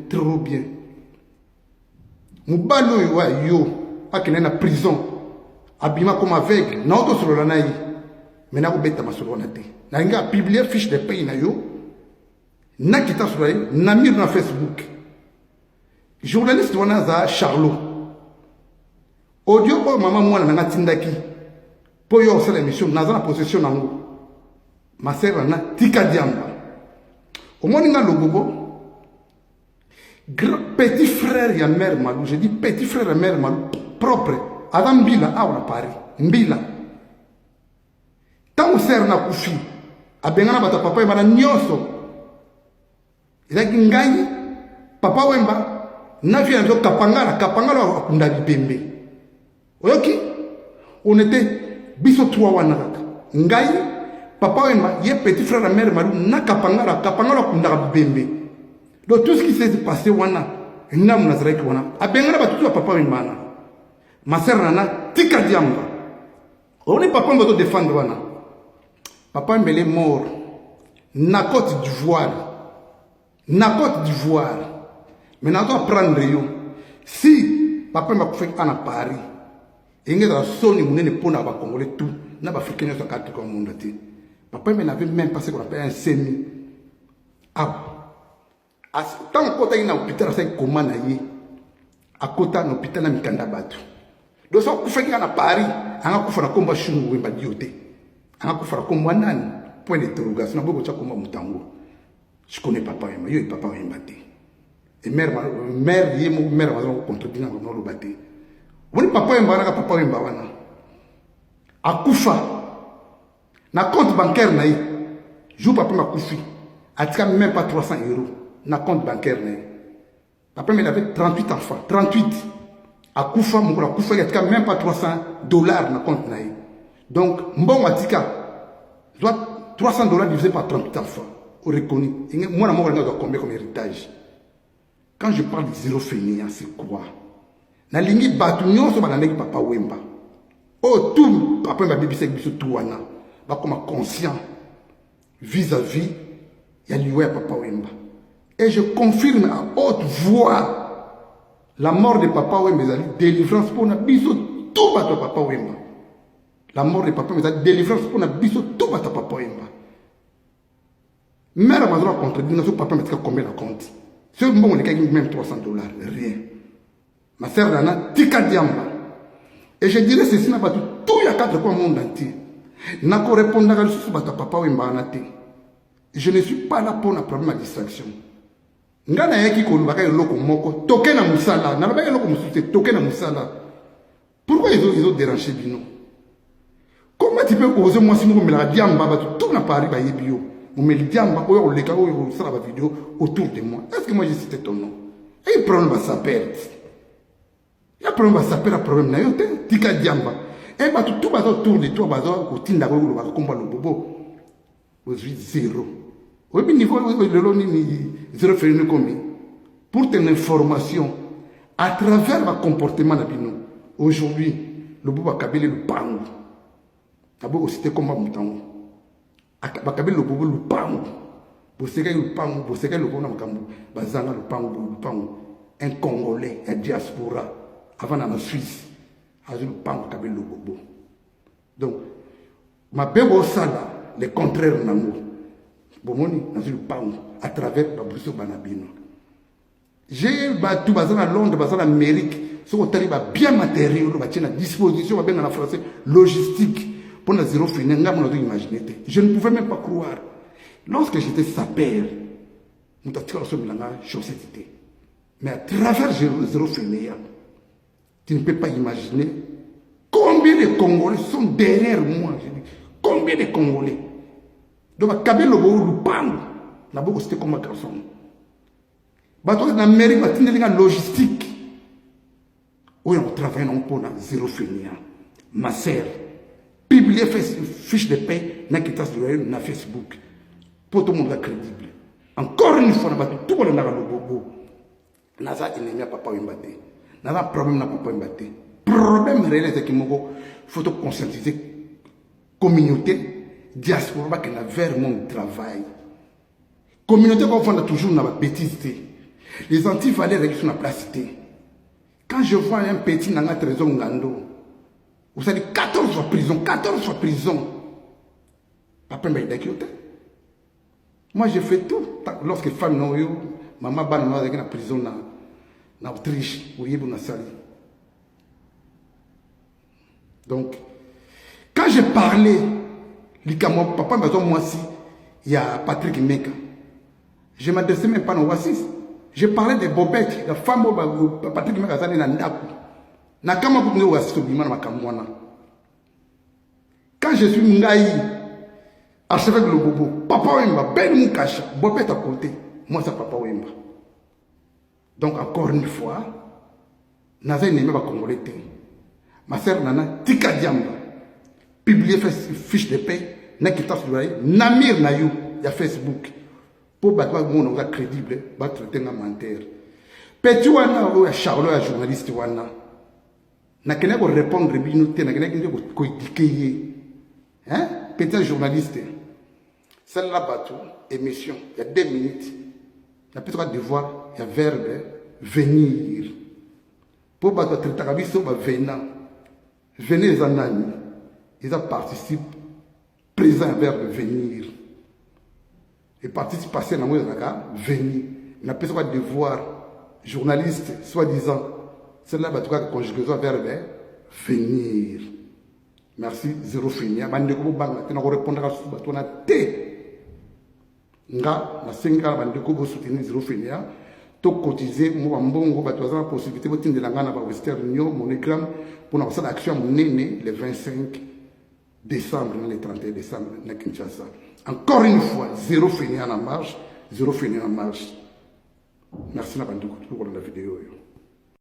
trop bien. Mubalo yo akene na prison abima comme aveugle na auto solo na yi mais na ko beta masolo na te na nga publier fiche de paye na yo na kita solo na mir na Facebook journaliste wana za Charlot audio ko mama mwana na tindaki po yo sala émission na za possession nango ma sœur na tika diamba au moni nga logobo petit frère ya mère Malou, je dis petit frère ya mère Malou, propre, avant Mbila, à Paris, Mbila. Tant que sert na kufi, a bengana bata papa yemba na nyoso. Il a gingani, papa wemba, na vient de kapangala wa kunda bipembe. Oyoki, on était biso trois wanaka. Ngai, papa wemba, ye petit frère ya mère Malou, na kapangala wa kunda bipembe. Donc tout ce qui s'est passé, wana, n'a mon azrek wana, a bengana batu à papa wemba. Ma sœur nana, tika diamba. On est papa m'a défendre wana. Papa Mbele est mort. Na Côte d'Ivoire. Na Côte d'Ivoire. Maintenant, on doit prendre yo. Si papa m'a fait à Paris, il y a des sonnes qui ne peuvent pas congolais tout. N'a pas africain sur carte comme monde. Papa n'avait même pas ce qu'on appelle un semi. Ah. Tant qu'on a un hôpital, c'est comment naïe. À côté d'un hôpital, na mikanda batu. Donc ça, on fait à Paris, on a fait un combat chungu wemba dioté. On a fait un combat nan. Point d'interrogation. On a beaucoup de combat mutango. Je connais papa wemba. Yo papa wemba te. Et mère yemo mère va contredire dans le baté. On est papa wemba na papa wemba wana. Akufa. Na compte bancaire naïe. Jou papa ma kufi. Atika même pas 300 €. Na compte bancaire naïe. Papa il avait 38 enfants. 38. À Koufa, mon Koufa, il y a même pas 300 $ dans le compte. Donc, bon, je dois 300 $ divisé par 38 enfants. Au reconnu. Moi, je dois combien comme héritage. Quand je parle de zéro fainéant, c'est quoi? Na lingi batunyo so banane papa wemba. Oh, tout, papa m'a bébé c'est biso tout wana. Ba comme conscient vis-à-vis, il y a lié papa wemba. Et je confirme à haute voix la mort de papa Wemba, délivrance pour Nabiso, tout bateau papa Wemba. La mort de papa Wemba, délivrance pour Nabiso, tout bateau papa Wemba. Mère Mazra contre dit, notre papa mettra combien de compte? Ce bon, on est même 300 $, rien. Ma sœur Nana, tika diamba. Et je dirais ceci, n'a pas tout, il y a 4 fois au monde entier. N'a pas répondu à ce bateau papa Wemba. Je ne suis pas là pour un problème de distraction. Ngana yaki kolubaka loko moko toke na musala na ba loko musute toke na musala. Pourquoi ils ont dérangé bino? Comment tu peux oser moi si moi me la diamba ba tout na Paris ba yebio mo me diamba ko yo leka o sala ba vidéo autour de moi. Est-ce que moi j'ai cité ton nom? Et problème va s'appelle. Il y a problème va s'appeler un problème na yo te tika diamba. Et ba tout ba autour de toi ba ko tinda ko lo ba komba lo bobo. Aujourd'hui zéro. Au niveau de l'ONU, zéro fait une commis. Pour ton information, à travers le comportement de Bino, aujourd'hui, le Bouba Kabili le pango. Abo c'était comme un mouton. Kabili le Bouba le pango. Boseka le pango, Boseka le Bona Makambo, Bazanga le pango. Un Congolais, un diaspora, avant dans la Suisse, a eu le pango Kabili le Bobo. Donc, ma bébé sala, le contraire nango. Bomoni dans le pango à travers la Bruxelles Banabino. J'ai tout basé à Londres, basé en Amérique, ce qu'on a bien matériel, on a à disposition, bien en français, logistique, pour la zéro fini, je ne pouvais même pas croire. Lorsque j'étais sapeur, nous avons dit que chaussette. Mais à travers zéro fini, tu ne peux pas imaginer combien de Congolais sont derrière moi. Je dis, combien de Congolais? Donc, Kabelo le pango, la boue c'était comme un garçon. Bateau en Amérique, on a une logistique. Où on travaille non pour zéro fini. Ma sœur, publier fiche de paie, n'a quitté sur Facebook. Pour tout le monde crédible. Encore une fois, on a tout le monde a le bobo. N'a pas ennemi à papa Wembate. N'a pas problème à papa Wembate. Problème réel, c'est qu'il faut conscientiser communauté. Diaspora qui n'a vers mon travail. Communauté qu'on fait toujours dans la bêtise. Les anti-valeurs qui sont à la place. Quand je vois un petit dans un trésor Ngando, vous savez, 14 fois prison, 14 fois prison. Papa m'a dit, moi j'ai fait tout. Lorsque femme n'a eu, maman m'a dit en prison en Autriche, vous voyez, vous n'avez donc, quand j'ai parlé, papa m'a dit, moi aussi, il y a Patrick Meka. Je ne m'adressais même pas à Oasis. Je parlais de Bobette, la femme de Patrick Meka, qui est dans Ndaku. Quand je suis Ngaï, archevêque le Bobo, papa Wemba, Ben Moukacha, Bobette à côté, moi c'est papa Wemba. Donc encore une fois, Naza n'est même pas congolais. Ma sœur Nana, Tika Diamba, publié fiche de paix, Nakita Souaï, Namir Nayou, il y a Facebook. Pour battre mon nom crédible, battre le menteur. Petit Wana, ou Charlotte, un journaliste Wana. N'a qu'à répondre, n'a qu'à hein? Petit journaliste. Celle-là, bateau, émission, il y a 2 minutes. Il y a peut-être devoir, il y a verbe, venir. Pour battre le Tarabiso, venant. Venez les anani. Ils participent, présent verbe venir. Et participe passé dans le venir. Il n'a pas de devoir, journaliste, soi-disant. Celle-là, va trouver conjugaison verbe venir. Merci, zéro fini. Je vais répondre à ce que T. Nga, na senga, bandeko, vous soutenez zéro fini. To cotiser, moi, mbongo, va trouver la possibilité de la gana, Western Union, MoneyGram, pour notre action, mon aîné, le 25 décembre, le 31 décembre, na Kinshasa. Encore une fois, zéro fini en marche, zéro fini en marche. Merci, Nabandou, pour la vidéo.